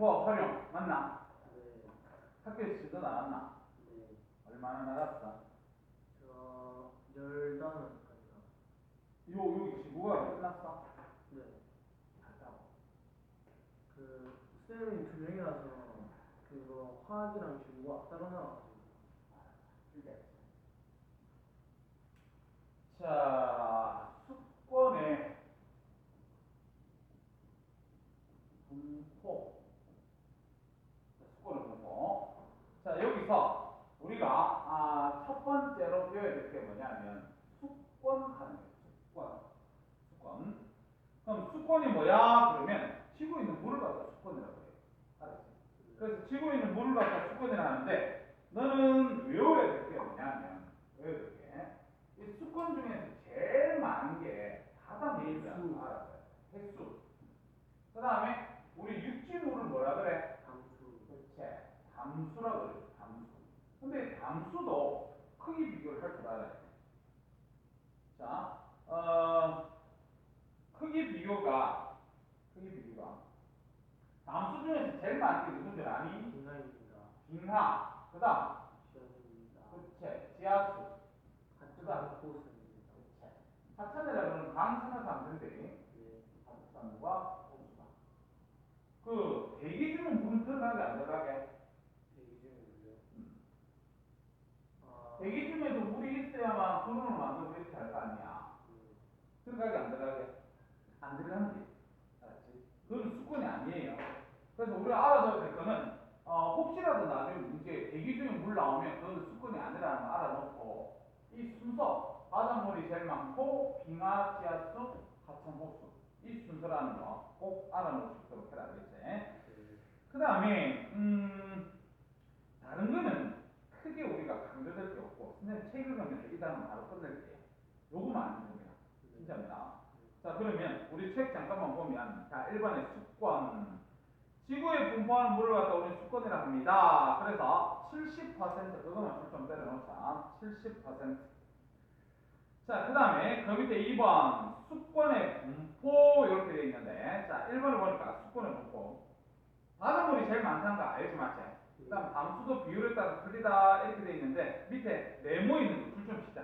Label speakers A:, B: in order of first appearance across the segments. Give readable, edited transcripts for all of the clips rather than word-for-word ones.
A: 분포와 활용 맞나?
B: 네.
A: 학교에서 지도 나갔나?
B: 네.
A: 얼마나 나갔어?
B: 저 10단원까지
A: 여기 지구가 끝났어?
B: 네.
A: 갔다고.
B: 그 쌤이 2명이라서 그거 화학이랑 지구가 따로 나와가지고.
A: 자, 수권의 분포. 수권의 분포. 자, 여기서 우리가 첫 번째로 배워야 될 게 뭐냐면 수권 하는 거예요. 수권. 그럼 수권이 뭐야? 그러면 지구에 있는 물을 갖다 수권이라고 해요. 알았지? 그래서 지구에 있는 물을 갖다 수권이라 하는데 너는 외워야 될 게 뭐냐면 외워야 될 게 이 수권 중에서 제일 많은 게 바다 내일이라는 거 알아요. 횟수. 그 다음에 우리 육지물을 뭐라 그래?
B: 담수.
A: 그렇지. 담수라고 그래요. 담수. 근데 담수도 크기 비교를 할 줄 알아야 돼. 자, 크기 비교가 담수 중에서 제일 많은 게 누군지 아니?
B: 빙하입니다.
A: 빙하. 그 다음
B: 지하수입니다.
A: 그렇지. 지하수.
B: 하천 호수입니다.
A: 그렇지. 하천이라 그러면 강산에서 안 된대.
B: 네.
A: 하천과 호수가. 그 대기 중에 물은 들어가게 안 들어가게?
B: 대기 중에 물요?
A: 대기 중에도 물이 있어야만 구름을 만들고 이렇게 할 거 아니야. 들어가게 안 들어가게? 안 들어가는 게. 알았지? 그건 수건이 아니에요. 그래서 우리가 알아둬야 될 거는 혹시라도 나중에 문제에 대기 중에 물 나오면 그건 수건이 아니라는 거 알아놓고 이 순서 바닷물이 제일 많고 빙하, 지하수, 하천, 호수 이 순서라는 거 꼭 알아놓을 수 있도록 해라. 알겠지? 그 다음에 다른 거는 크게 우리가 강조될 게 없고 선생님 책 읽으면서 이 단원 바로 끝낼게요. 요거만 안 됩니다. 진짜입니다. 자, 그러면 우리 책 잠깐만 보면 자 1번에 수권 지구에 분포하는 물을 갖다 우리 수권이라 합니다. 그래서 70% 그거만 좀 때려놓자. 70%. 자, 그 다음에 그 밑에 2번 수권의 분포 이렇게 되어 있는데 자 1번을 보니까 수권의 분포 바닷물이 제일 많다는 거 알지 맞지? 그 다음 담수도 비율에 따라 틀리다 이렇게 되어 있는데 밑에 네모 있는 거 줄 좀 치자.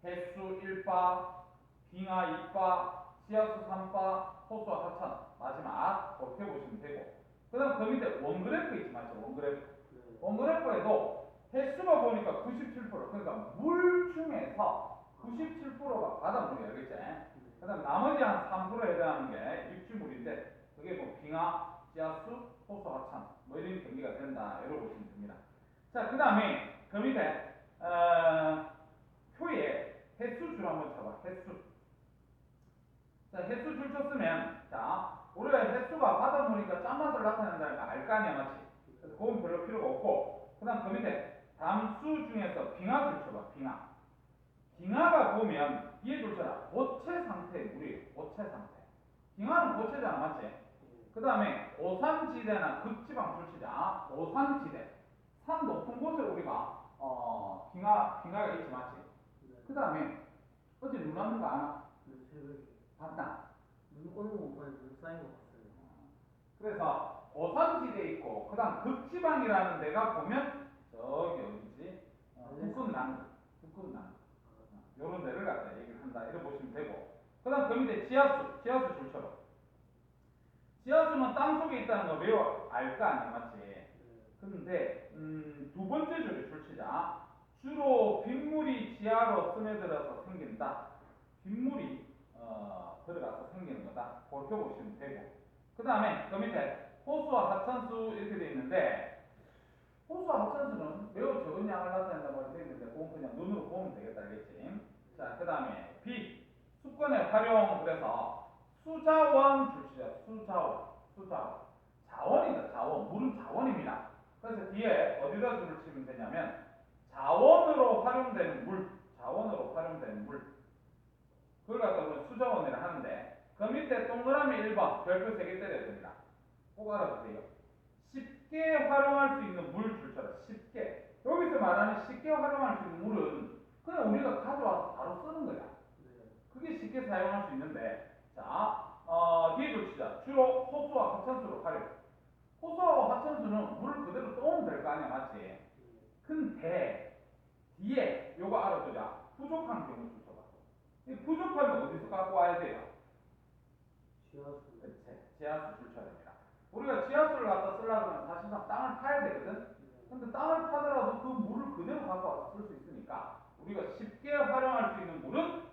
A: 해수 1바, 빙하 2바, 지하수 3바, 호수 하천 마지막 그렇게 보시면 되고 그 다음 그 밑에 원그래프 있지 맞죠? 원그래프에도 횟수가 보니까 97% 그러니까 물 중에서 97%가 바닷물이야 알겠지? 그 다음 나머지 한 3%에 해당하는 게 육지물인데 그게 뭐 빙하, 지하수, 호수 하천 뭐 이런 경계가 된다 이렇게 보시면 됩니다. 자, 그 다음에 그 밑에 표에 횟수줄 한번 쳐봐. 횟수. 자, 횟수줄 쳤으면 자 우리가 횟수가 바닷물이니까 짠맛을 나타낸다는 거 알 거 아니야 맞지? 그래서 그건 별로 필요가 없고 그 다음 그 밑에 담수 중에서 빙하줄 쳐봐. 빙하가 보면 뒤에 줄 쳐라. 고체 상태의 물이에요. 고체 상태. 빙하는 고체잖아 맞지? 그 다음에 오산지대나 극지방 줄 치자. 오산지대. 산 높은 곳에 우리가 빙하가 있지 맞지? 그 다음에 어제 눈 왔는 거 아나? 봤다.
B: 눈 오는 거 못 봤는데 눈 쌓인 거 봤어요.
A: 그래서 고산지대에 있고 그 다음 극지방이라는 데가 보면 저기 어디지? 북극남 요런 데를 갖다 얘기를 한다 이렇게 보시면 되고 그 다음 그 밑에 지하수 줄처럼 지하수는 땅속에 있다는 거 매우 알 거 아니야 맞지? 근데 두 번째 줄에 줄치자 주로 빗물이 지하로 스며들어서 생긴다. 빗물이 들어가서 생기는 거다. 그렇게 보시면 되고 그 다음에 그 밑에 호수와 하천수 이렇게 되어 있는데 호수와 하천수는 매우 적은 양을 나타낸다고 되어 있는데 그건 그냥 눈으로 보면 되겠다 알겠지? 자, 그 다음에 빛 수권의 활용 그래서 수자원 줄치자. 자원이다. 자원. 물은 자원입니다. 그래서 뒤에 어디다 줄을 치면 되냐면 자원으로 활용되는 물. 그걸 갖다 우리 수자원이라 하는데 그 밑에 동그라미 1번 별표 3개 때려야 됩니다. 꼭 알아두세요. 쉽게 활용할 수 있는 물 줄처럼 쉽게. 여기서 말하는 쉽게 활용할 수 있는 물은 그냥 우리가 가져와서 바로 쓰는 거야. 그게 쉽게 사용할 수 있는데 자 뒤에 줄치자. 주로 호수와 하천수로 활용. 호수하고 하천수는 물을 그대로 떠오면 될 거 아니야, 맞지? 근데 뒤에 요거 알아두자. 부족한 경우 출처가. 이 부족하면 어디서 갖고 와야 돼요?
B: 지하수.
A: 그치, 지하수 출처야 됩니다. 우리가 지하수를 갖다 쓰려면 사실상 땅을 파야 되거든. 근데 땅을 파더라도 그 물을 그대로 갖고 와서 쓸 수 있으니까 우리가 쉽게 활용할 수 있는 물은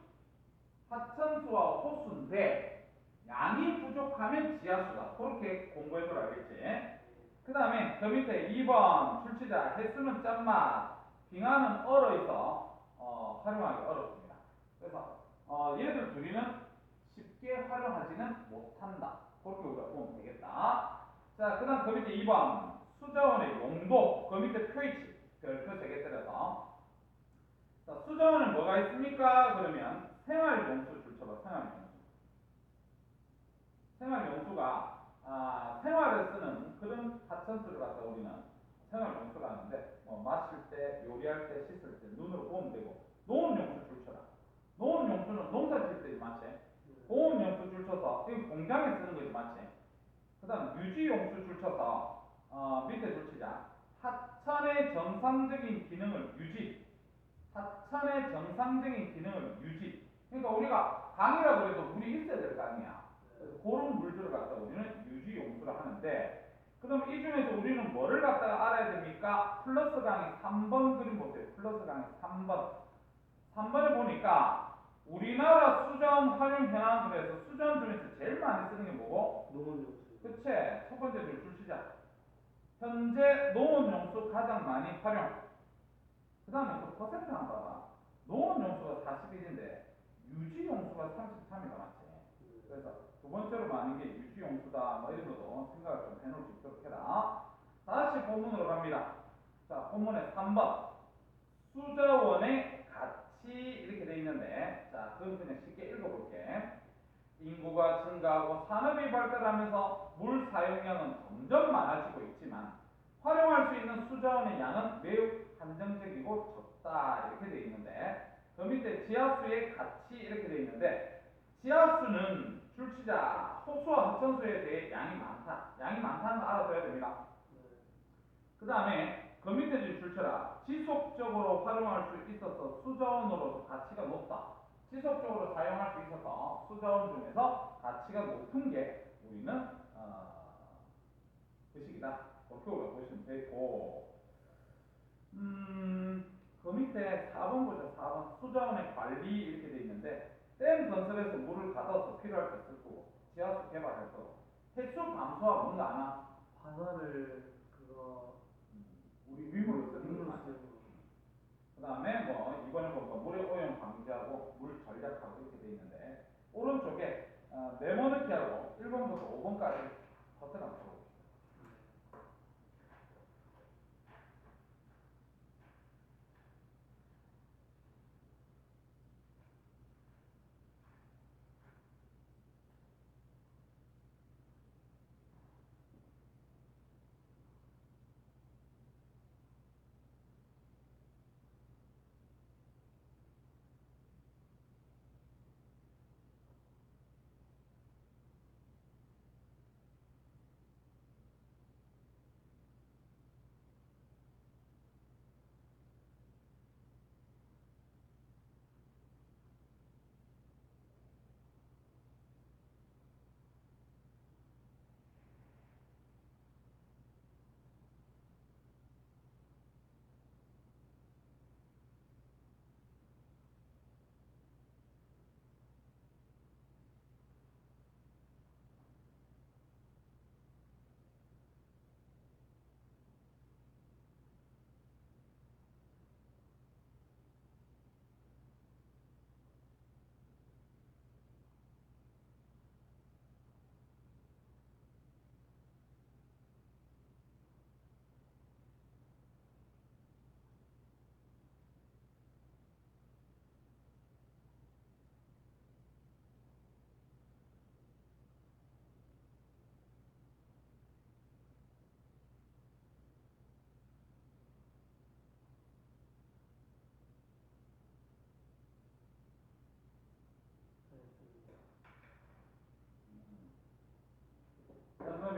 A: 하천수와 호수인데 양이 부족하면 지하수다. 그렇게 공부해둬라, 알겠지? 그 다음에 그 밑에 2번 출치자 해수는 짠맛, 빙하는 얼어있어 활용하기 어렵습니다. 그래서 얘들 둘이는 쉽게 활용하지는 못한다. 그렇게 우리가 보면 되겠다. 자, 그 다음 그 밑에 2번 수자원의 용도, 그 밑에 표이치 별표 3개 때려서. 자, 수자원은 뭐가 있습니까? 그러면 생활용수 줄쳐봐. 생활용수. 생활용수가 생활에 쓰는 그런 하천수를 갖다 우리는 생활용수를 하는데 마실 때, 요리할 때, 씻을 때 눈으로 보면 되고 농업용수 줄쳐라. 농업용수는 농사 지을 때 맞지? 공업용수 줄쳐서 이거 공장에 쓰는 거지 맞지? 그 다음 유지용수 줄쳐서 밑에 줄치자. 하천의 정상적인 기능을 유지. 하천의 정상적인 기능을 유지. 그러니까 우리가 강이라고 해도 물이 있어야 될 거 아니야. 그래서 그런 물들을 갖다 우리는 유지용수를 하는데, 그럼 이 중에서 우리는 뭐를 갖다가 알아야 됩니까? 플러스 강의 3번 그림 보세요. 플러스 강의 3번. 3번을 보니까 우리나라 수자원 활용 현황들에서 수자원 중에서 제일 많이 쓰는 게 뭐고?
B: 농업용수.
A: 그치? 첫 번째 줄 치자. 현재 농업용수 가장 많이 활용. 그 다음에 그 퍼센트 한번 봐봐. 농업용수가 41인데 유지용수가 33이다 맞지? 그래서 두 번째로 많은 게 유지용수다 뭐 이런 것도 생각을 좀 해놓을 수 있도록 해라. 다시 본문으로 갑니다. 자, 본문의 3번 수자원의 가치 이렇게 돼 있는데, 자, 그건 그냥 쉽게 읽어볼게. 인구가 증가하고 산업이 발달하면서 물 사용량은 점점 많아지고 있지만 활용할 수 있는 수자원의 양은 매우 한정적이고 적다 이렇게 돼 있는데, 그 밑에 지하수의 가치 이렇게 돼 있는데, 지하수는 출치자 호수와 하천수에 대해 양이 많다. 양이 많다는 거 알아둬야 됩니다. 그 다음에 그 밑에 좀 줄쳐라. 지속적으로 활용할 수 있어서 수자원으로서 가치가 높다. 지속적으로 사용할 수 있어서 수자원 중에서 가치가 높은 게 우리는 그 식이다. 그렇게 우리가 보시면 되고, 그 밑에 4번 보죠. 4번 수자원의 관리 이렇게 돼 있는데, 댐 건설에서 물을 가둬서 필요할 때 쓸 거고, 지하수 개발할 거고, 해수 감소가 뭔가 아나?
B: 관할을 그거
A: 우리 위물로 쓰는
B: 물로
A: 거.
B: 쓰는 거.
A: 그 다음에 뭐 이번에 보니까 물의 오염 방지하고 물 전략하고 이렇게 돼 있는데, 오른쪽에 네모넣기하고 1번부터 5번까지 버튼 한번 쳐볼게요.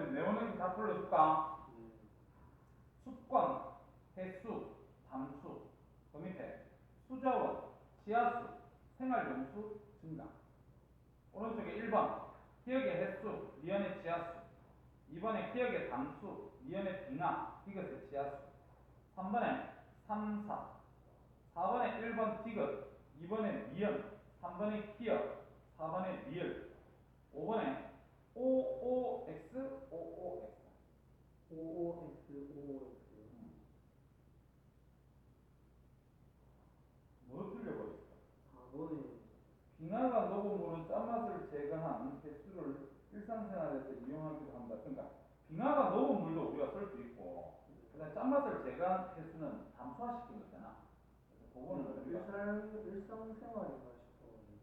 A: 어디 네모네모 다 불러줄까? 습관, 횟수, 담수, 그 밑에 수자원, 지하수, 생활용수 증가. 오른쪽에 1번 기억의 횟수, 미연의 지하수. 2번에 기억의 담수, 미연의 빙하, 디귿의 지하수. 3번에 3, 4. 4번에 1번 디귿, 2번에 미연, 3번에 기억, 4번에 리을. 5번에 OOX, OOX.
B: OOX.
A: 뭐 틀려버렸어?
B: 4번에
A: 빙하가 녹음물은 짠맛을 제거한 횟수를 일상생활에서 이용하기도 한다. 그러니까 빙하가 녹음물도 우리가 쓸 수 있고, 그다음 짠맛을 제거한 횟수는 담소화시킨 거잖아. 그래서 그거는 우리가
B: 일상생활인가 싶어가지고.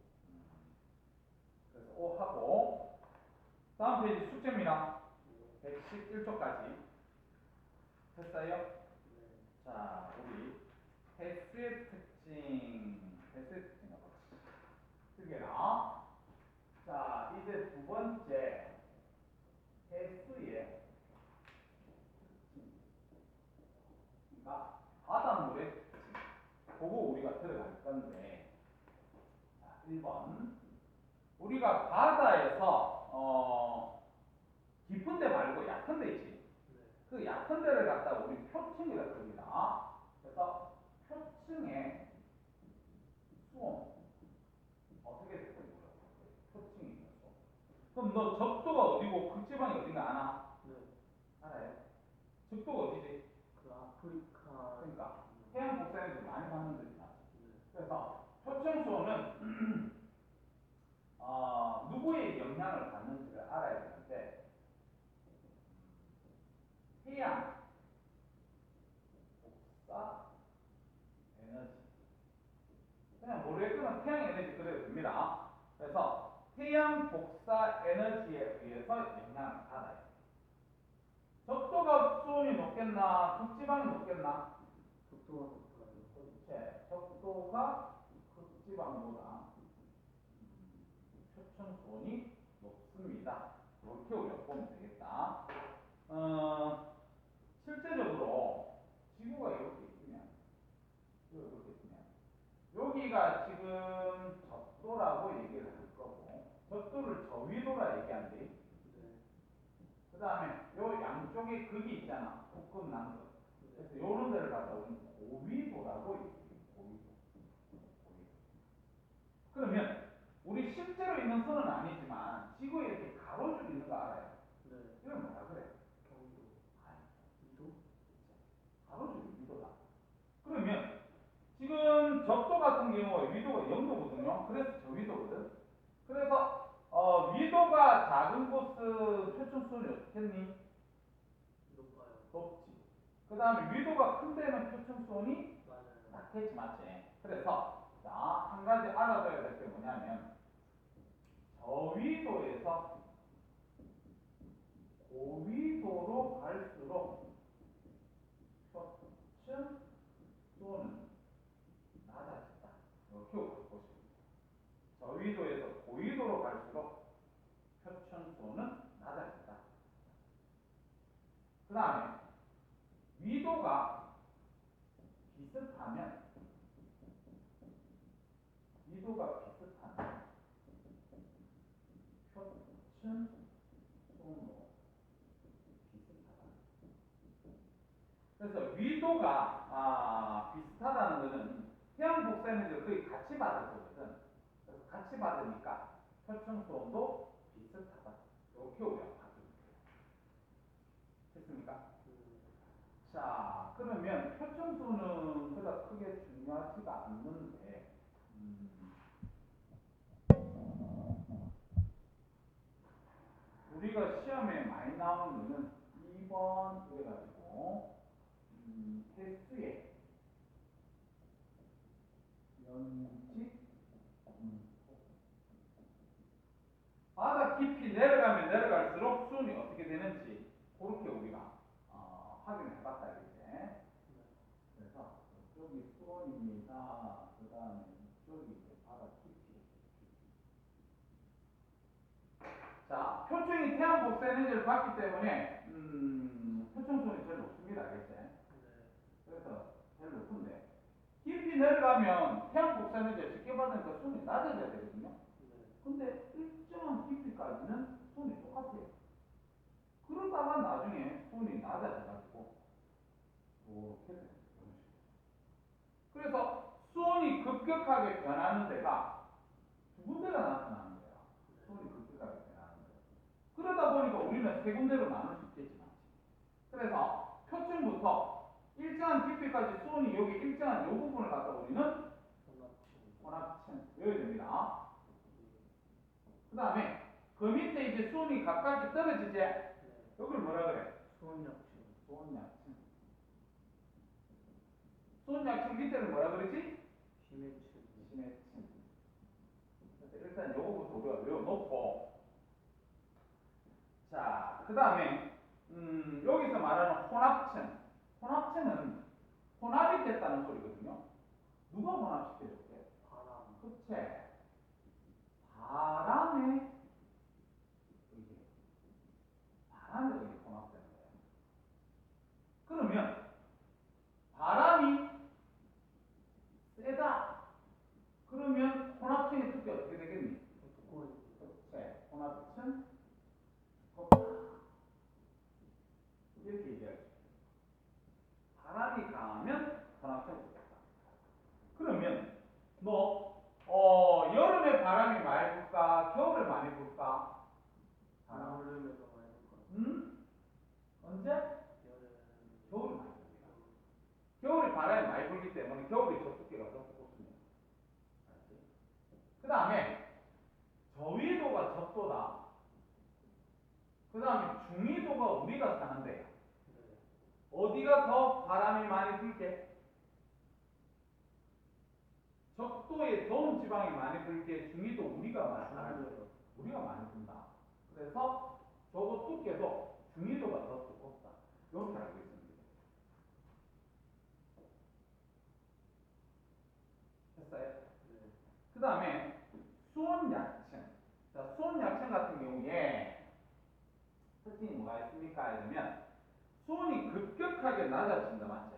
A: 그래서 O 하고 다음 페이지 숙제입니다. 111쪽까지 했어요? 자, 우리 횟수의 특징 특이나. 자, 이제 두 번째 횟수의 그러니까 바닷물의 특징. 그거 우리가 들어갈 건데, 자, 1번 우리가 바다에서 깊은 데 말고 얕은 데 있지. 그 얕은 데를 갖다 우리 표층이라고 합니다. 그래서 표층의 수온 어떻게 될지 몰라요. 표층이 있는 수온. 그럼 너 적도가 어디고 극지방이 어딘가 아나?
B: 네.
A: 알아요? 적도가 어디지?
B: 그 아프리카.
A: 그러니까 해양 복사에서 많이 받는 데잖아. 그래서 표층 수온은 누구의 영향을 받는지를 알아야 되는데, 해양 복사 에너지. 그냥 모르겠지만 태양 에너지 그래도 됩니다. 그래서 태양 복사 에너지에 의해서 영향을 받아요. 적도가 수온이 높겠나? 극지방이 높겠나?
B: 속도가 높아요.
A: 그렇지. 적도가 극지방보다 표층 수온이 높습니다. 이렇게 우리가 보면 되겠다. 실제적으로 지구가 이렇게 있으면, 여기가 지금 적도라고 얘기를 할 거고, 적도를 저위도라 얘기한대. 그 다음에 요 양쪽에 극이 있잖아. 북극, 남극. 그래서 요런 데를 갖다 우리는 고위도라고 얘기해요. 고위도. 그러면 우리 실제로 있는 선은 아니지만 지구에 이렇게 가로줄 있는 거 알아요?
B: 네.
A: 이건 뭐라 그래?
B: 경도.
A: 아니,
B: 이도?
A: 가로줄 위도다. 그러면 지금 적도 같은 경우에 위도가 0도거든요. 그래서 저위도거든. 그래서 위도가 작은 곳은 표층 수온이 어떻겠니?
B: 높아요.
A: 높지. 그 다음에 위도가 큰 데는 표층 수온이
B: 맞아요.
A: 낮겠지, 맞지? 그래서 자, 한 가지 알아둬야 될 게 뭐냐면, 저위도에서 고위도로 갈수록 표층 수온은 낮아진다. 이렇게 보시면 됩니다. 저위도에서 고위도로 갈수록 표층 수온은 낮아진다. 그 다음에 위도가 비슷하면 표층 수온도 비슷하다. 그래서 위도가 비슷하다는 것은 태양 복사 에너지를 거의 같이 받을 거거든. 그래서 같이 받으니까 표층 수온도 비슷하다. 이렇게 우리가 바꾸면 돼요. 됐습니까? 자, 그러면 표층 수는 그닥 크게 중요하지가 않는데, 우리가 시험에 많이 나오는 거는 2번 그래가지고 횟수의 면직 바다 깊이 내려가면 내려갈수록 수온이 어떻게 되는지 그렇게 우리가 확인을 해봤다 이제. 그래서 이쪽이 수온입니다. 그 다음에 이쪽이 이제 바다 깊이. 자, 표층이 태양 태양 복사 에너지를 받기 때문에 표층손이 제일 높습니다. 알겠지? 그래서 제일 높은데 깊이 내려가면 태양 복사 에너지가 적게 받으니까 손이 낮아져야 되거든요. 근데 일정한 깊이까지는 손이 똑같아요. 그러다가 나중에 손이 낮아져가지고 이렇게 돼요. 그래서 손이 급격하게 변하는 데가 두 군데가 나타나는 거예요. 손이 급격하게 변하는 데. 그러다 보니까 우리는 세 군데로 나눌 수 있겠지만, 그래서 표층부터 일정한 깊이까지 손이 여기 일정한 이 부분을 갖다 우리는 혼합층 외워야 됩니다. 그 다음에 그 밑에 이제 손이 가깝게 떨어지지? 여기를 뭐라 그래?
B: 수원약층.
A: 손약층. 손약층 밑에를 뭐라 그러지?
B: 심해층.
A: 심해층. 그래서 일단 요거부터 우리가 외워놓고, 자, 그 다음에 여기서 말하는 혼합층. 혼합층은 혼합이 됐다는 소리거든요. 누가 혼합시켜줄게?
B: 바람.
A: 그치? 바람에 의해. 바람에 의해 혼합되는 거예요. 그러면 바람이 세다. 그러면 혼합층의 두께 어떻게 되겠니?
B: 두꺼워집니다.
A: 그치? 혼합층 두껍다. 이렇게 얘기하죠. 바람이 강하면 혼합층이 두껍다. 그러면 여름에 바람이 많이 불까? 겨울에 많이 불까?
B: 여름에도 많이 불 것 같아요.
A: 언제?
B: 여름.
A: 겨울에 많이 붑니다. 겨울에 바람이 많이 불기 때문에 겨울에 저 두께가 더 두껍습니다. 그 다음에 저위도가 적도다. 그 다음에 중위도가 우리가 사는데 어디가 더 바람이 많이 불게? 적도에 더운 지방이 많이 불게? 중위도 우리가 많이 불게? 우리가 많이 분다. 그래서 저거 두께도 중위도가 더 두껍다. 이렇게 알고 있습니다. 했어요? 그 다음에 수온약층. 자, 수온약층 같은 경우에 특징이 뭐가 있습니까? 이러면 수온이 급격하게 낮아진다. 맞지?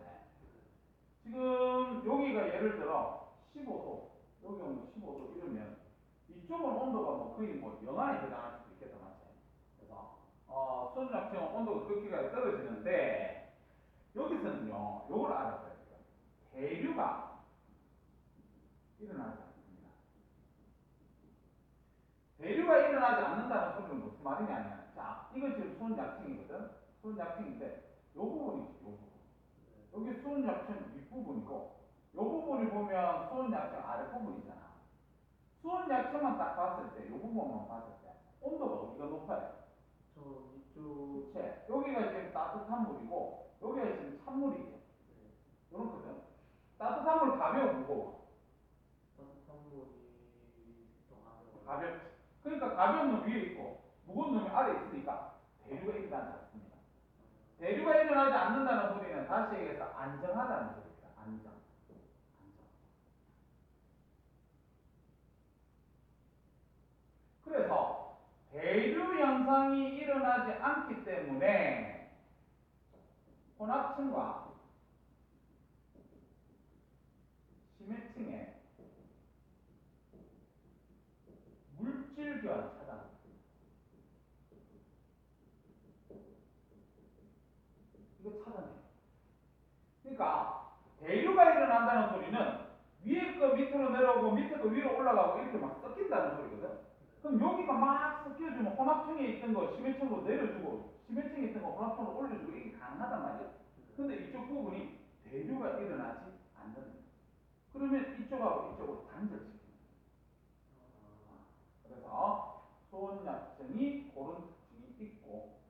A: 지금 여기가 예를 들어 15도, 여기 뭐 15도 이러면 이쪽은 온도가 뭐 거의 뭐 영하에 해당할 수도 있겠다. 맞지? 그래서 수온약층은 온도가 급격하게 떨어지는데 여기서는요, 요걸 알아봐야 돼요. 대류가 일어나지 않습니다. 대류가 일어나지 않는다는 소리는 무슨 말이냐? 자, 이거 지금 수온약층이거든. 수온약층인데 요 부분이지, 요 부분. 여기 수온약층 윗부분이고 요 부분을 보면 수온약층 아랫부분이잖아. 수온약층만 딱 봤을 때, 요 부분만 봤을 때 온도가 어디가 높아요?
B: 저 이쪽.
A: 그치? 여기가 지금 따뜻한 물이고 여기가 지금 찬물이에요. 그렇거든. 따뜻한 물 가벼워, 무거워?
B: 따뜻한 물이 더 가벼워요.
A: 가볍지. 그러니까 가벼운 놈 위에 있고 무거운 놈이 아래에 있으니까 대류가 일어나지 않습니다. 대류가 일어나지 않는다는 소리는 다시 얘기해서 안정하다는 소리입니다. 안정. 그래서 대류 현상이 일어나지 않기 때문에 혼합층과 심해층에 물질 교환 차단. 이거 차단해요. 그러니까 대류가 일어난다는 소리는 위에 거 밑으로 내려오고 밑에 거 위로 올라가고 이렇게 막 섞인다는 소리거든. 그럼 여기가 막 섞여주면 혼합층에 있던 거 심해층으로 내려주고 심해층에 있던 거 혼합층으로 올려주고 이게 가능하단 말이야. 근데 이쪽 부분이 대류가 일어나지 않는 거야. 그러면 이쪽하고 이쪽으로 단절시키는 거야. 그래서 소원약층이 그런 특징이 있고,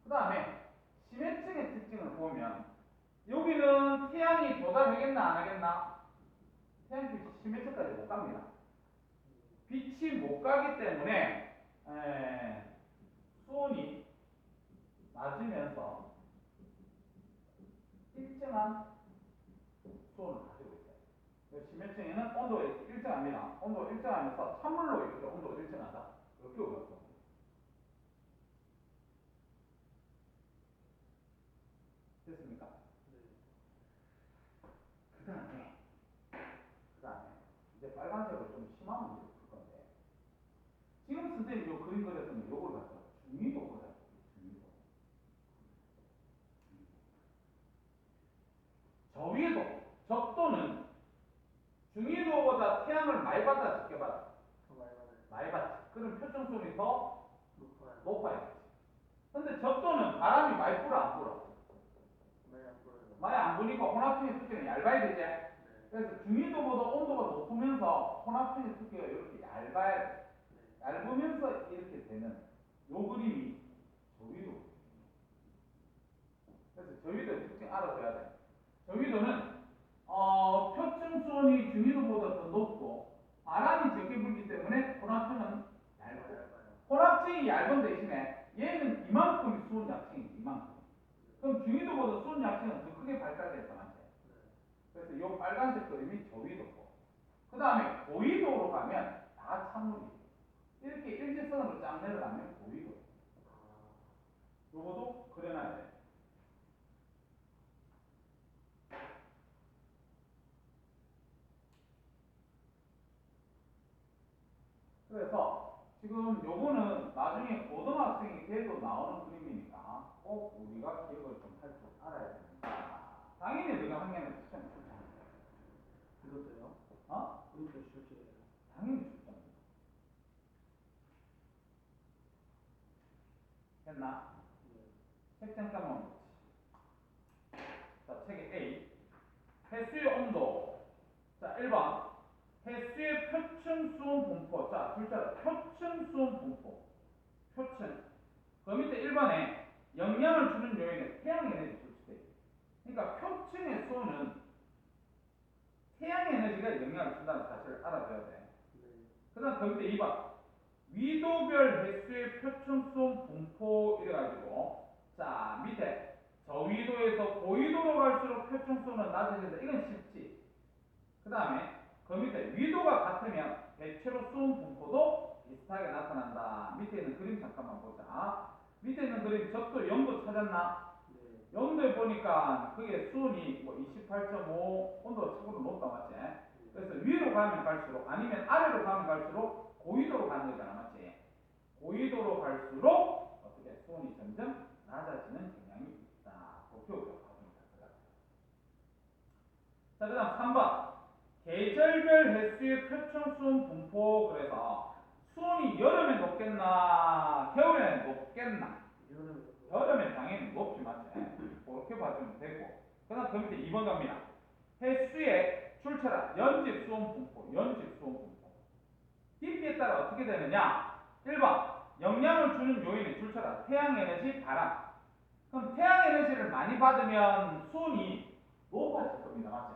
A: 그 다음에 심해층의 특징을 보면 여기는 태양이 도달하겠나 안 하겠나? 태양빛이 심해층까지 못 갑니다. 빛이 못 가기 때문에 수온이 낮으면서 일정한 수온을 가지고 있어요. 심해층에는 온도가 일정합니다. 온도가 일정하면서 찬물로 이렇게 온도가 일정하다. 이렇게 우리가 봅니다. 됐습니까?
B: 네.
A: 그다음에 이제 빨간색으로 좀 심한 문제 풀 건데 지금 선생님 요 그림 그렸으면 요걸 갖다 중위도 보자. 중위도. 저위도, 적도는 중위도보다 태양을 많이 받아 적게 받아?
B: 더 많이 받아요.
A: 많이 받지. 그럼 표준수온이 더
B: 높아요.
A: 높아야지. 근데 적도는 바람이 많이 불어 안 불어?
B: 많이 안 불어요.
A: 많이 안 부니까 혼합층의 두께는 얇아야 되지.
B: 네.
A: 그래서 중위도보다 온도가 높으면서 혼합층의 두께가 이렇게 얇아야 돼.
B: 네.
A: 얇으면서 이렇게 되는 요 그림이 저위도. 그래서 저위도 특징 알아둬야 돼. 저위도는 표층 수온이 중위도보다 더 높고 바람이 적게 불기 때문에 혼합층은 얇고
B: 얇아요.
A: 혼합층이 얇은 대신에 얘는 이만큼이 수온 약층이 이만큼. 그럼 중위도보다 수온 약층은 더 크게 발달돼서 맞지?
B: 네.
A: 그래서 이 빨간색 그림이 저위도고 그 다음에 고위도로 가면 다 찬물이에요. 이렇게 일직선으로 쫙 내려가면 고위도. 요거도 그려놔야 돼. 그래서 지금 요거는 나중에 고등학생이 돼도 나오는 그림이니까 꼭 우리가 기억을 좀 할 줄 알아야 됩니다. 당연히 우리가 학년에 출전 출전.
B: 이것도요? 이것도 실제예요.
A: 당연히 출전. 했나?
B: 네.
A: 책 잠깐만 보지. 자, 책에 A. 해수의 온도. 자, 1번. 해수의 표층 수온 분포. 자, 둘째로 표층 수온 분포. 표층. 그 밑에 1번에 영향을 주는 요인에 태양 에너지 불출돼. 그러니까 표층의 수온은 태양 에너지가 영향을 준다는 사실을 알아둬야 돼.
B: 네.
A: 그 다음 그 밑에 2번. 위도별 해수의 표층 수온 분포 이래가지고 자, 밑에 저위도에서 고위도로 갈수록 표층 수온은 낮아진다. 이건 쉽지. 그 다음에 그 밑에 위도가 같으면 대체로 수온 분포도 비슷하게 나타난다. 밑에 있는 그림 잠깐만 보자. 밑에 있는 그림 적도 0도 찾았나?
B: 네.
A: 0도에 보니까 그게 수온이 뭐 28.5 온도가 최고로 높다 맞지? 그래서 위로 가면 갈수록 아니면 아래로 가면 갈수록 고위도로 가는 거잖아 맞지? 고위도로 갈수록 어떻게 수온이 점점 낮아지는 경향이 있다. 도표가 가봅니다. 자, 그 다음 3번. 계절별 해수의 표층 수온 분포. 그래서 수온이 여름에 높겠나 겨울에 높겠나? 여름에 당연히 높지 맞지? 그렇게 봐주면 되고 그 다음 그 밑에 2번 갑니다. 해수의 출처라 연집 수온 분포. 연집 수온 분포 깊이에 따라 어떻게 되느냐? 1번 영향을 주는 요인의 출처라 태양에너지 바람. 그럼 태양에너지를 많이 받으면 수온이 높아질 겁니다 맞지?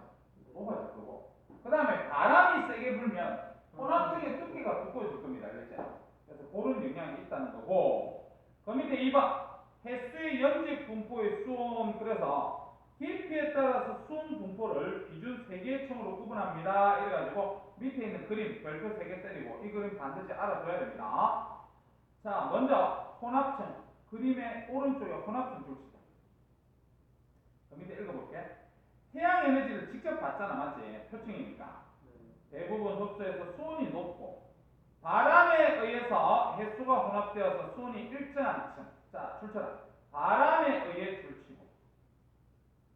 A: 높아질 거고 그 다음에 바람이 세게 불면 혼합층의 두께가 두꺼워질 겁니다. 알겠죠? 그래서 그런 영향이 있다는 거고 그 밑에 2번 해수의 연집 분포의 수온. 그래서 깊이에 따라서 수온 분포를 기준 3개의 층으로 구분합니다. 이래가지고 밑에 있는 그림 별표 3개 때리고 이 그림 반드시 알아둬야 됩니다. 자, 먼저 혼합층 그림의 오른쪽에 혼합층 줄시다. 그 밑에 읽어볼게. 태양 에너지를 직접 받잖아 맞지? 표층이니까 대부분 흡수해서 수온이 높고 바람에 의해서 해수가 혼합되어서 수온이 일정한 층. 자, 출처라 바람에 의해 줄치고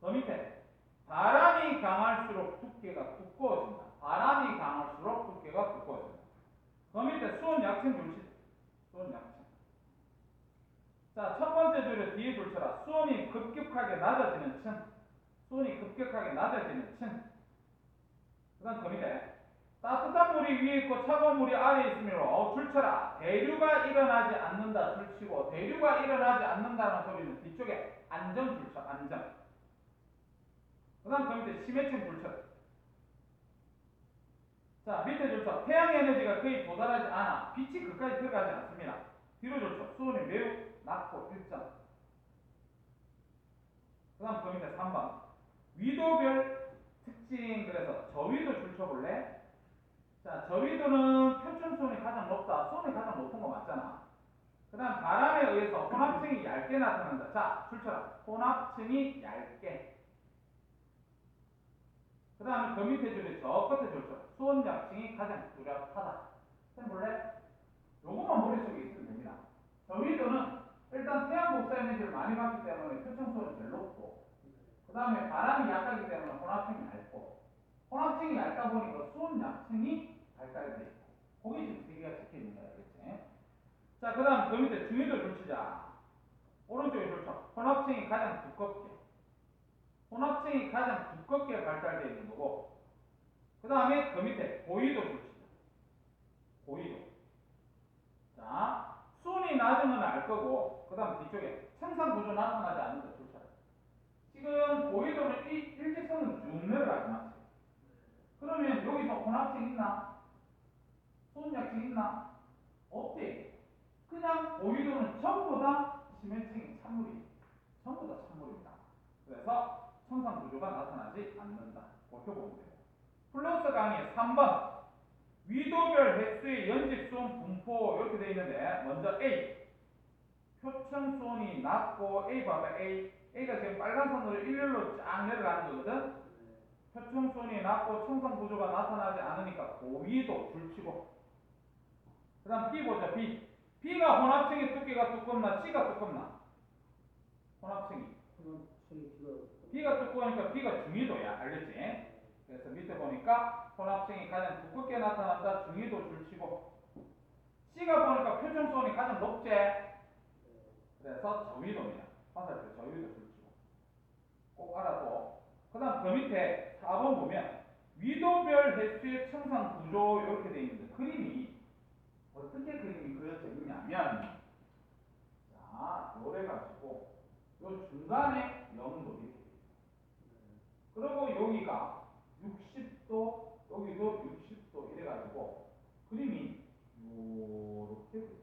A: 그 밑에 바람이 강할수록 두께가 두꺼워진다. 바람이 강할수록 두께가 두꺼워진다. 그 밑에 수온 약층 줄치다. 수온 약층. 자, 첫 번째 줄에 뒤에 줄쳐라 수온이 급격하게 낮아지는 층. 수온이 급격하게 낮아지는 층. 그 다음 그 밑에 따뜻한 물이 위에 있고 차가운 물이 아래에 있으므로 줄쳐라 대류가 일어나지 않는다. 줄치고 대류가 일어나지 않는다는 소리는 뒤쪽에 안정 줄쳐. 안정. 그 다음 그 밑에 심해층 줄쳐. 자, 밑에 줄쳐 태양 에너지가 거의 도달하지 않아 빛이 그까지 들어가지 않습니다. 뒤로 줄쳐 수온이 매우 낮고 일정. 그 다음 그 밑에 3번 위도별 특징. 그래서 저위도 줄쳐볼래? 자, 저위도는 표준 수온이 가장 높다. 수온이 가장 높은 거 맞잖아. 그 다음 바람에 의해서 혼합층이 얇게 나타난다. 자, 줄쳐라. 혼합층이 얇게. 그 다음에 그 밑에 줄에 저 끝에 줄쳐. 수온약층이 가장 뚜렷하다. 쌤 볼래? 요것만 머릿속에 있으면 됩니다. 저위도는 일단 태양 복사 에너지를 많이 받기 때문에 표층수는 제일 높고, 그 다음에 바람이 약하기 때문에 혼합층이 얇고, 혼합층이 얇다 보니까 수온약층이 발달돼 있고, 거기 지금 세 개가 찍혀 있는 거야, 알겠지? 자, 그 다음 그 밑에 중위도 줄치자. 오른쪽에 줄쳐. 혼합층이 가장 두껍게. 혼합층이 가장 두껍게 발달되어 있는 거고, 그 다음에 그 밑에 고위도 줄치자. 고위도. 자, 수온이 낮은 건 알 거고, 그 다음 뒤쪽에 청산 구조 나타나지 않는 거 줄쳐라. 지금 고위도는 일직선은 쭉 내려가지 맞지? 그러면 여기서 혼합층 있나? 수온약층 있나? 없대. 그냥 고위도는 전부 다 지면층이 찬물이 전부 다 찬물입니다. 그래서 청산 구조가 나타나지 않는다. 보셔보면 돼요. 플러스 강의 3번 위도별 횟수의 연직수온 분포 이렇게 되어 있는데 먼저 A 표층 수온이 낮고 A 봐봐 A가 지금 빨간 선으로 일렬로 쫙 내려가는 거거든. 표층 수온이 낮고 청산 구조가 나타나지 않으니까 고위도 줄치고 그 다음 B 보자 B가 혼합층의 두께가 두껍나 C가 두껍나? 혼합층이 B가 두꺼우니까 B가 중위도야. 알겠지? 그래서 밑에 보니까 혼합층이 가장 두껍게 나타난다. 중위도 줄치고 C가 보니까 표준수온이 가장 높지? 그래서 저위도입니다. 화살표 저위도 줄치고 꼭 알아도 그 다음 그 밑에 4번 보면 위도별 횟수의 청산 구조 이렇게 되어 있는데 그림이 어떻게 그림이 그려져 있냐면 자 요래 가지고 요 중간에 0도 이렇게 그리고 여기가 60도, 여기도 60도 이래가지고 그림이 요렇게 돼요.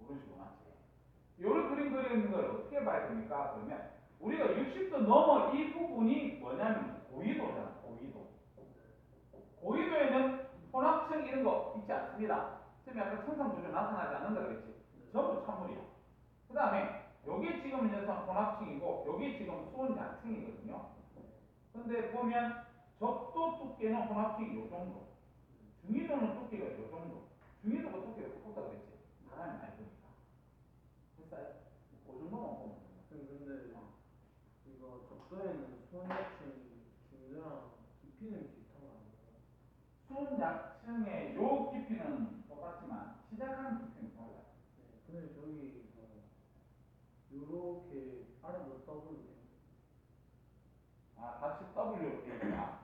A: 이런 식으로 맞지? 요런 그림 그리는 걸 어떻게 봐야 됩니까? 그러면 우리가 60도 넘어 이 부분이 뭐냐면 고위도잖아. 고위도. 고위도에는 혼합층 이런 거 있지 않습니다. 지금 약간 청산 구조 나타나지 않는다 그랬지? 전부 찬물이야. 그 다음에 여기 지금 녀석 혼합층이고 여기 지금 수온 약층이거든요. 근데 보면 적도 두께는 혼합층이 요 정도. 중위도는 두께가 요 정도. 중위도가 두께가 두껍다 그랬지. 바람이 많이 부니까. 됐어요? 그 정도만 보면 됩니다.
B: 근데 이거 적도에는 수온약층 중류랑 깊이는 비슷한 거 아니에요?
A: 수온 약층의 요 깊이는 똑같지만 시작하는 깊이는 달라요.
B: 네, 근데 저기 요렇게 아래로 떠보면
A: 아, 같이 W로 돼 있다.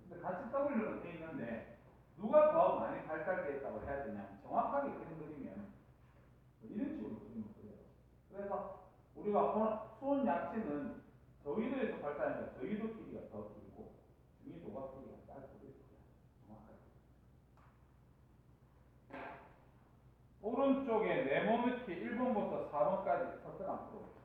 A: 근데 같이 W로 돼 있는데 누가 더 많이 발달되어 있다고 해야 되냐면 정확하게 그림 그리면 이런 식으로 그림을 그려요. 그래서 우리가 수온 약층은 저위도에서 발달하니까 저위도 길이가 더 길고 중위도가 길이가 짧고 이렇게 정확하게. 오른쪽에 네모미티 1번부터 4번까지 설명 안 풀어볼게요.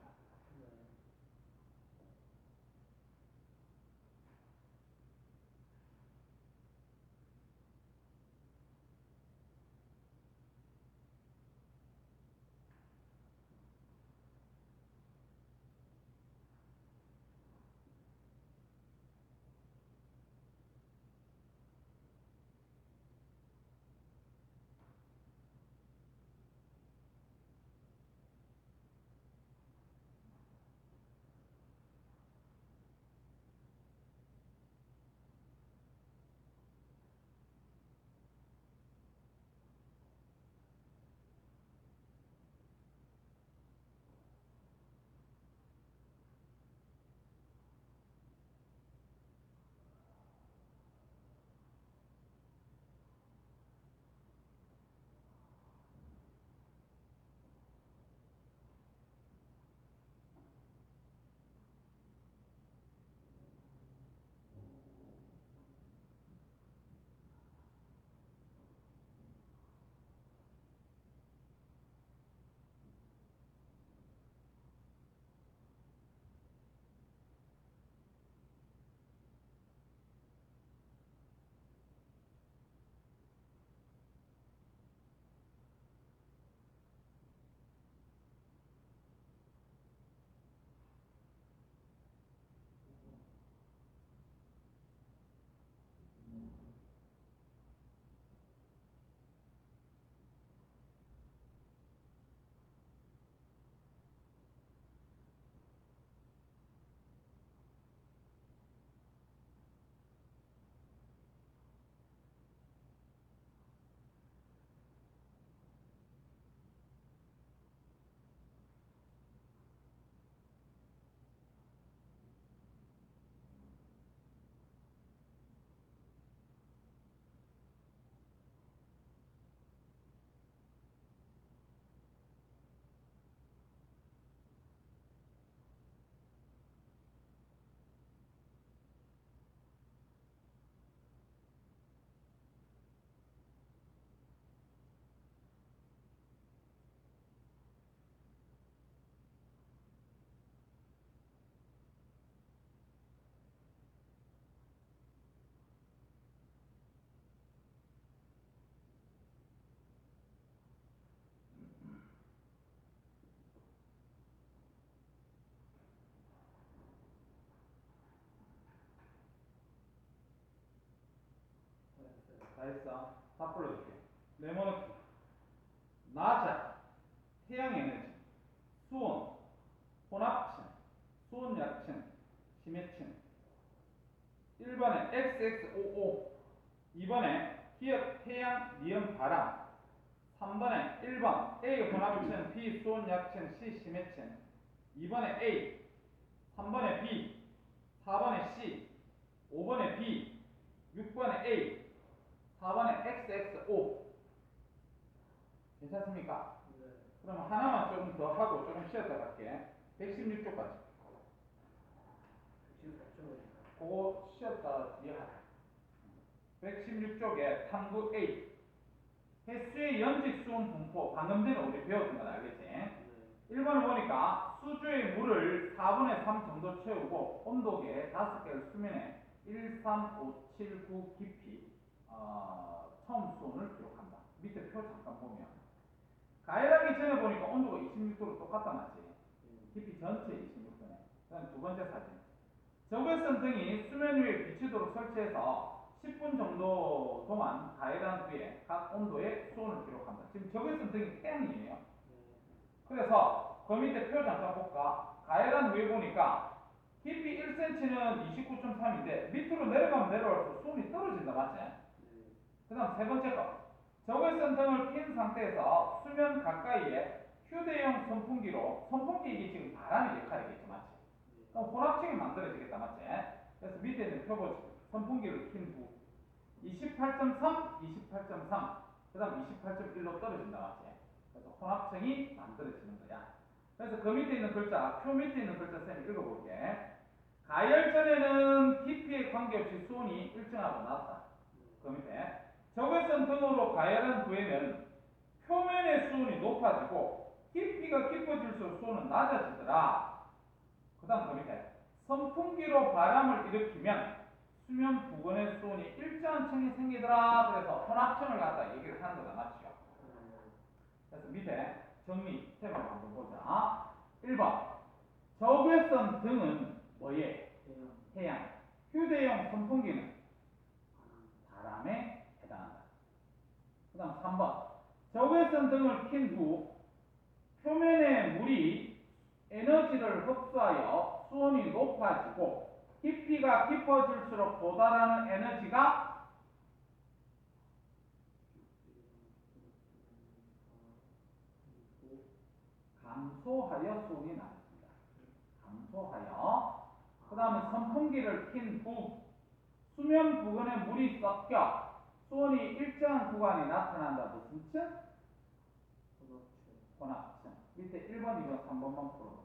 A: 다 했어. 다 불러줄게. 네모넣기. 낮아. 태양 에너지. 수온. 혼합층. 수온 약층. 심해층. 1번에 XXOO. 2번에 기업 태양 니은 바람. 3번에 1번 A 혼합층 B 수온 약층 C 심해층. 2번에 A. 3번에 B. 4번에 C. 5번에 B. 6번에 A. 4번에 XXO. 괜찮습니까?
B: 네.
A: 그럼 하나만 조금 더 하고 조금 쉬었다 갈게. 116쪽까지.
B: 114쪽을
A: 그거 쉬었다 뒤에 하자. 116쪽에 탐구 A. 횟수의 연직 수온 분포. 방금 전에 우리 배웠던 건 알겠지?
B: 네.
A: 1번을 보니까 수조의 물을 4분의 3 정도 채우고 온도계 5개를 수면에 1, 3, 5, 7, 9 깊이 처음 수온을 기록한다. 밑에 표 잠깐 보면 가열하기 전에 보니까 온도가 26도로 똑같단 말이지. 깊이 전체 26도네. 그다음 두 번째 사진. 적외선 등이 수면 위에 비치도록 설치해서 10분 정도 동안 가열한 뒤에 각 온도의 수온을 기록한다. 지금 적외선 등이 태양이에요. 그래서 그 밑에 표 잠깐 볼까? 가열한 위에 보니까 깊이 1cm는 29.3인데 밑으로 내려가면 내려갈수록 수온이 떨어진다. 맞지? 그 다음 세 번째 거. 적외선 등을 핀 상태에서 수면 가까이에 휴대용 선풍기로, 선풍기 이게 지금 바람의 역할이겠죠. 맞지? 그럼 혼합층이 만들어지겠다. 맞지? 그래서 밑에 있는 표 보지. 선풍기를 킨 후 28.3, 28.3, 그 다음 28.1로 떨어진다. 맞지? 그래서 혼합층이 만들어지는 거야. 그래서 그 밑에 있는 글자, 표 밑에 있는 글자 쌤이 읽어볼게. 가열 전에는 깊이에 관계없이 수온이 일정하고 낮다. 그 밑에 적외선 등으로 가열한 후에는 표면의 수온이 높아지고 깊이가 깊어질수록 수온은 낮아지더라. 그 다음 그 밑에 선풍기로 바람을 일으키면 수면 부근의 수온이 일정한 층이 생기더라. 그래서 혼합층을 갖다 얘기를 하는 거다. 맞죠? 그래서 밑에 정리 탭을 한번 보자. 1번 적외선 등은 뭐예? 태양. 휴대용 선풍기는 바람에 해당한다. 그 다음 3번 적외선 등을 킨 후 표면의 물이 에너지를 흡수하여 수온이 높아지고 깊이가 깊어질수록 도달하는 에너지가 감소하여 수온이 낮아진다. 감소하여. 그 다음에 선풍기를 킨 후 수면 부근에 물이 섞여 수온이 일정한 구간이 나타난다. 무슨 층? 혼합층. 밑에 1번, 2번, 3번만 풀어보자.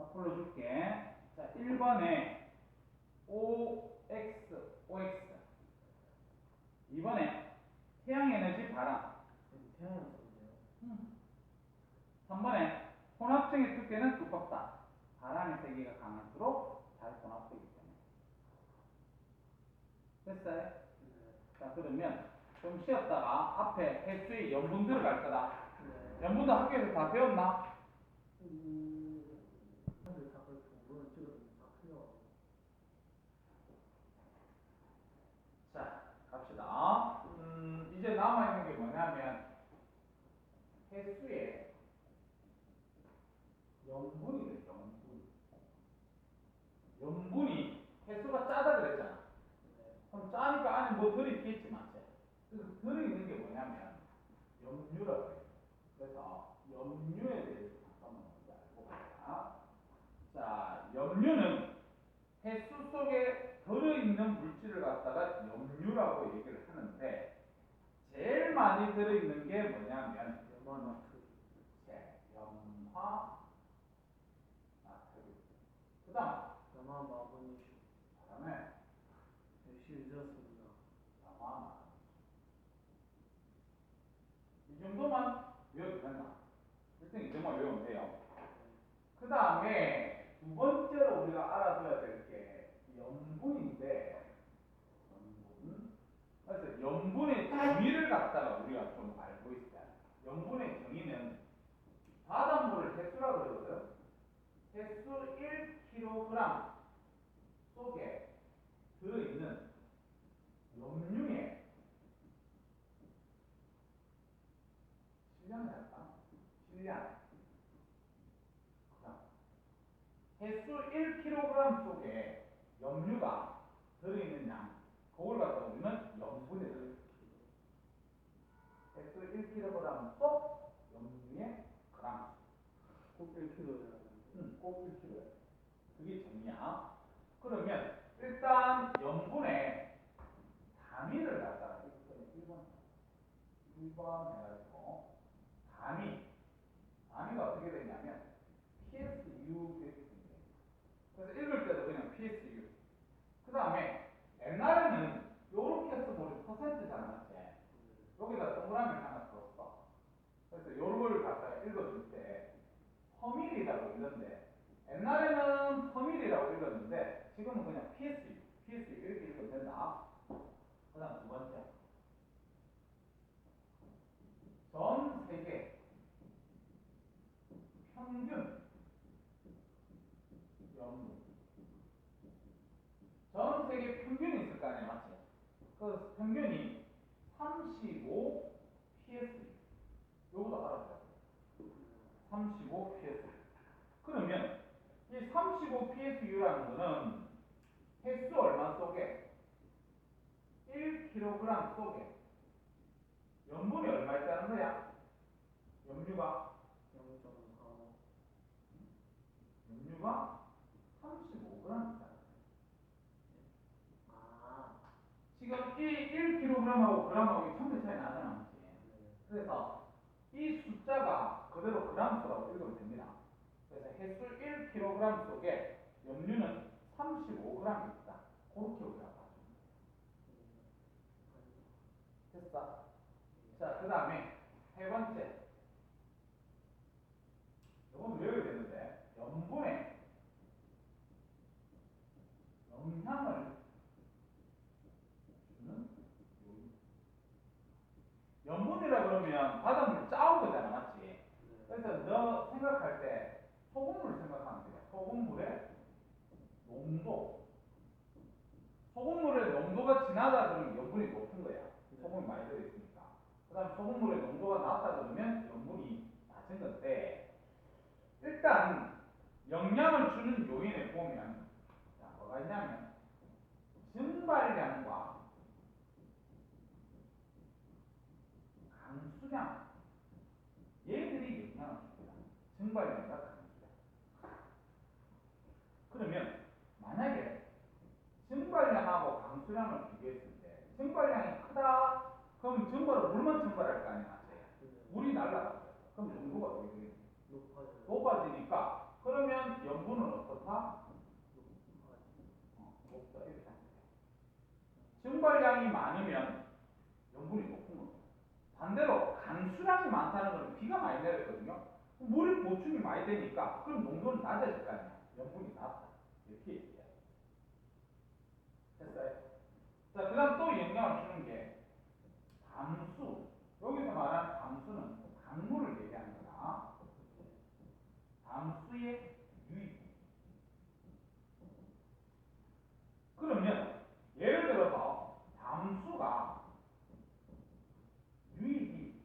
A: 자, 불러줄게. 자, 1번에 OX, OX. 2번에 태양에너지 바람.
B: 태양을 썼네요.
A: 3번에 혼합층의 두께는 두껍다. 바람의 세기가 강할수록 잘 혼합되기 때문에. 됐어요? 자, 그러면 좀 쉬었다가 앞에 횟수의 염분 들어갈 거다.
B: 네.
A: 염분도 학교에서 다 배웠나?
B: 사실 다 그렇게 공부는 찍었는데 다 틀려가지고.
A: 자, 갑시다. 이제 남아있는 게 뭐냐면 횟수의 염분이래, 염분. 염분이 횟수가 짜다 그랬잖아.
B: 네.
A: 그럼 짜니까 안에 뭐 들어있겠지, 맞지? 그래서 들어있는 게 뭐냐면 염류라고 해요. 그래서 염류에 대해서 잠깐만 먼저 알고 가자. 자, 염류는 횟수 속에 들어있는 물질을 갖다가 염류라고 얘기를 하는데 제일 많이 들어있는 게 뭐냐면
B: 염화나트륨.
A: 염화 나트륨. 그 다음
B: 염화마그네슘.
A: 다음에
B: 열심히 들었습니다.
A: 염화 이 정도만 외워도 된다. 일단 이 정도만 외우면 돼요. 그 다음에 두 번째로 우리가 알아둬야 될 게 염분인데 염분. 그래서 염분의 정의를 갖다가 우리가 좀 알고 있어야 돼. 염분의 정의는 바닷물을 횟수라고 그러거든. 횟수 1kg 속에 들어있는 염류의 실량이 할까? 실량. 횟수 1kg 속에 염류가 들어있는 양, 그걸 갖다 우리는 염분이라고 해요. 횟수 1kg 속 염류의 그람.
B: 꼭 1kg여야
A: 꼭 1kg. 그게 정의야. 그러면 일단 염분의 단위를 갖다가 1번 해가지고 단위가 어떻게 되냐면 PSU 이렇게 됩니다. 그래서 읽을 때도 그냥 PSU. 그 다음에 옛날에는 요렇게 해서 우리 퍼센트잖아, 맞지? 여기다 동그라미 하나 썼어. 그래서 요걸 갖다가 읽어줄 때 퍼밀이라고 읽는데 옛날에는 퍼밀이라고 읽었는데 지금은 그냥 PSU 이렇게 읽으면 된다. 그 다음 두 번째 전 세계 평균 염분. 전 세계 평균이 있을 거 아니야, 맞지? 그 평균이 35 PSU. 요거도 알아둬야 돼. 35 PSU. 그러면 이 35 PSU라는 거는 횟수 얼마 속에 1kg 속에 염분이 얼마 있다는 거야? 염류가
B: 0.45.
A: 염류가 35g 있다는 거야.
B: 아.
A: 지금 이 1kg하고 g하고 천배 차이 나잖아, 맞지?
B: 네.
A: 그래서 이 숫자가 그대로 g수라고 읽으면 됩니다. 그래서 횟수 1kg 속에 염류는 35g 있다. 그렇게 우리가 봐줍니다. 됐어? 자, 그 다음에 세 번째. 이건 외워야 되는데, 염분의 영향을 주는 요인. 염분이라 그러면 바닷물 짜온 거잖아, 맞지?
B: 네.
A: 그래서 너 생각할 때 소금물 생각하면 돼. 소금물의 농도. 소금물의 농도가 진하다 그러면 염분이 높은 거야. 소금이 많이 들어있으니까. 그 다음 소금물의 농도가 낮다 그러면 염분이 낮은 건데, 일단 영향을 주는 요인에 보면 자, 뭐가 있냐면 증발량과 강수량, 얘들이 영향을 줍니다. 증발량과 강수량. 그러면 만약에 증발량하고 강수량을 비교했을 때 증발량이 크다 그럼 증발은 물만 증발할 거 아니야, 맞지? 물이 날라가죠. 그럼 농도가 어떻게 되겠니?
B: 높아져요.
A: 높아지니까 그러면 염분은 어떻다? 높다 이렇게 하면 돼. 증발량이 많으면 염분이 높은 겁니다. 반대로 강수량이 많다는 것은 비가 많이 내렸거든요. 물이 보충이 많이 되니까 그럼 농도는 낮아질 거 아니야. 염분이 낮다. 이렇게 얘기해요. 됐어요? 자, 그 다음 또 영향을 주는 게 담수. 여기서 말하는 담수는 강물을 얘기하는 거다. 담수의 유입. 그러면 예를 들어서 담수가 유입이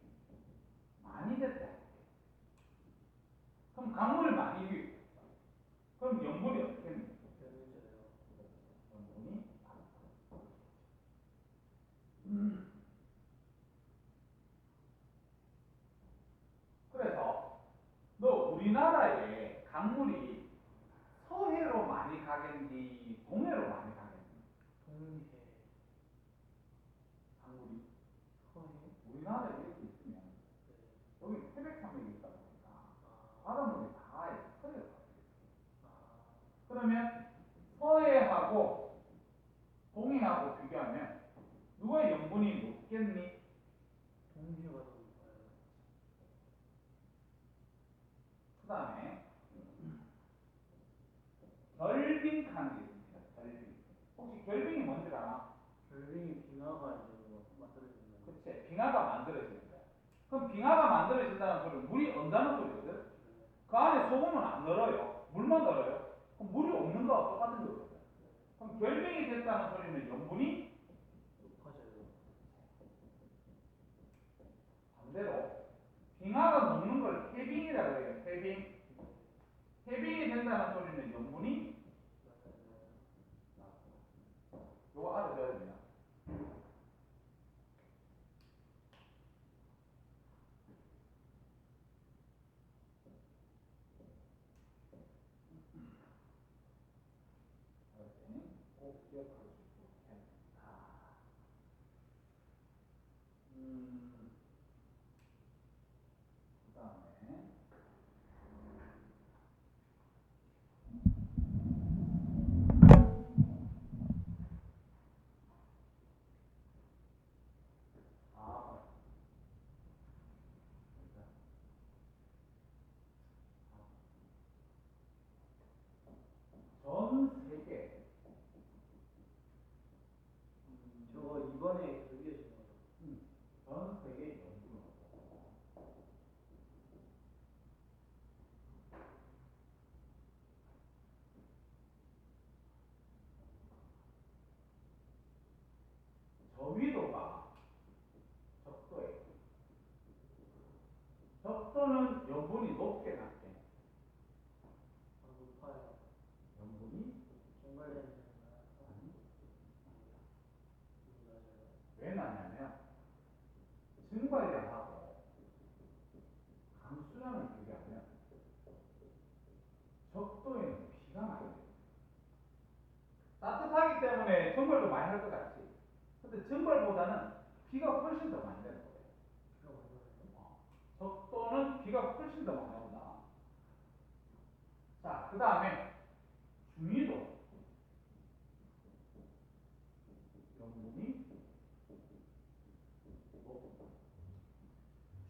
A: 많이 됐다. 그럼 강물을 많이 유입. 그럼 염분이 어떻게 됩니까? 염분이 그래서 너 우리나라에 강물이 서해로 많이 가겠니 동해로 많이 가겠니?
B: 동해,
A: 강물이
B: 서해,
A: 우리나라에 이렇게 있으면
B: 네.
A: 여기 태백산맥이 있다 보니까
B: 아,
A: 바닷물이 다 서해로 가요.
B: 아,
A: 그러면 서해하고 동해하고 비교하면 누가 염분이 높겠니?
B: 동해가 더 높아요.
A: 그 다음에 결빙하는 게 있습니다. 결빙. 혹시 결빙이 뭔지 알아?
B: 결빙이 빙하가 이제 만들어진다는.
A: 그치. 빙하가 만들어지는 거야. 그럼 빙하가 만들어진다는 소리는 물이 언다는 소리거든. 그 안에 소금은 안 넣어요. 물만 넣어요. 그럼 물이 없는 거와 똑같은 거거든. 그럼 결빙이 됐다는 소리는 염분이
B: 높아져요.
A: 반대로 빙하가 녹는 걸 해빙이라고 해요. 해빙. 해빙이 된다는 소리는 염분이 요거 알아둬야 됩니다. 꼭 기억할 수 있도록 해야 됩니다. 그 다음에 아, 전 세계
B: 저거 이번에 그게 지금
A: 전 세계 연구는 저위도가 적도예요. 적도는 염분이 높게 낮게.
B: 높아요.
A: 염분이
B: 정갈되는
A: 아니
B: 낮아요.
A: 왜 낮냐면 증발량하고 강수량을 비교하면 적도에는 비가 많이 돼요. 따뜻하기 때문에 증발도 많이 할 것 같지. 근데 증발보다는 비가 훨씬 더 많이 되는 거예요.
B: 비가 많이 와요.
A: 적도는 비가 훨씬 더 많이 온다. 자, 그 다음에 중위도 염분이 높다.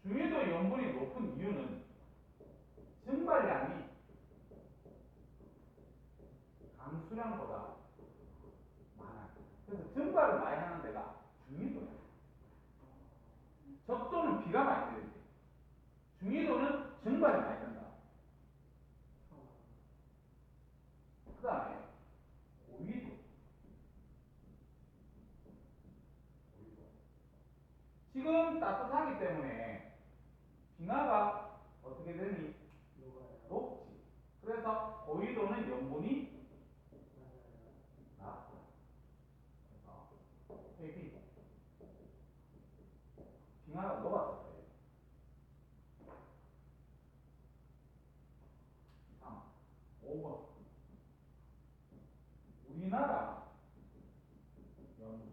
A: 중위도 염분이 높은 이유는 증발량이 강수량보다 많아요. 그래서 증발을 많이 하는 데가 중위도예요. 적도는 비가 많이 내리지. 중위도는 증발이 많이 된다. 그 다음에 고위도. 지금 따뜻하기 때문에 빙하가 어떻게 되니?
B: 녹아요.
A: 높지. 그래서 고위도는 염분이
B: 맞아요.
A: 낮다. 그래서 해비 빙하가 녹았을 거예요. 3, 5번. 우리나라 연구.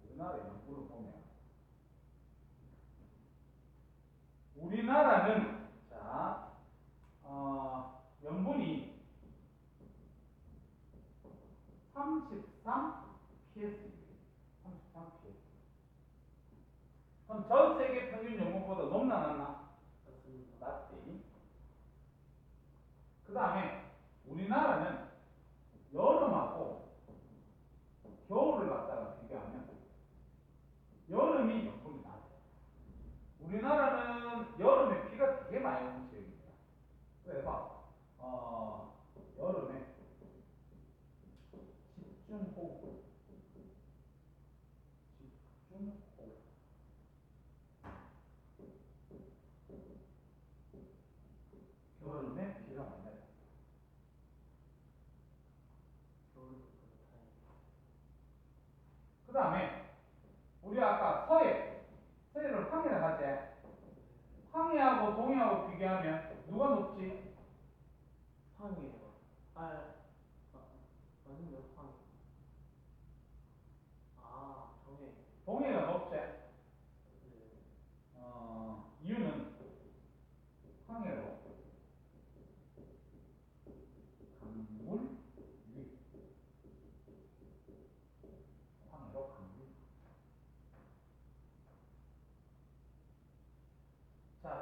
A: 우리나라 연구를 보면 우리나라는 자 염분이 33 ps입니다. 33 ps. 그럼 전 세계 평균 염분보다 높나 낮나?
B: 맞습니다.
A: 낮지. 그 다음에 우리나라는 여름하고 겨울을 갖다가 비교하면 서해하고 동해하고 비교하면 누가 높지?
B: 황해요. 맞는데요, 황해. 정해.
A: 동해가 높지?
B: 네.
A: 이유는 항해로 강물 위. 항해로 강물. 자.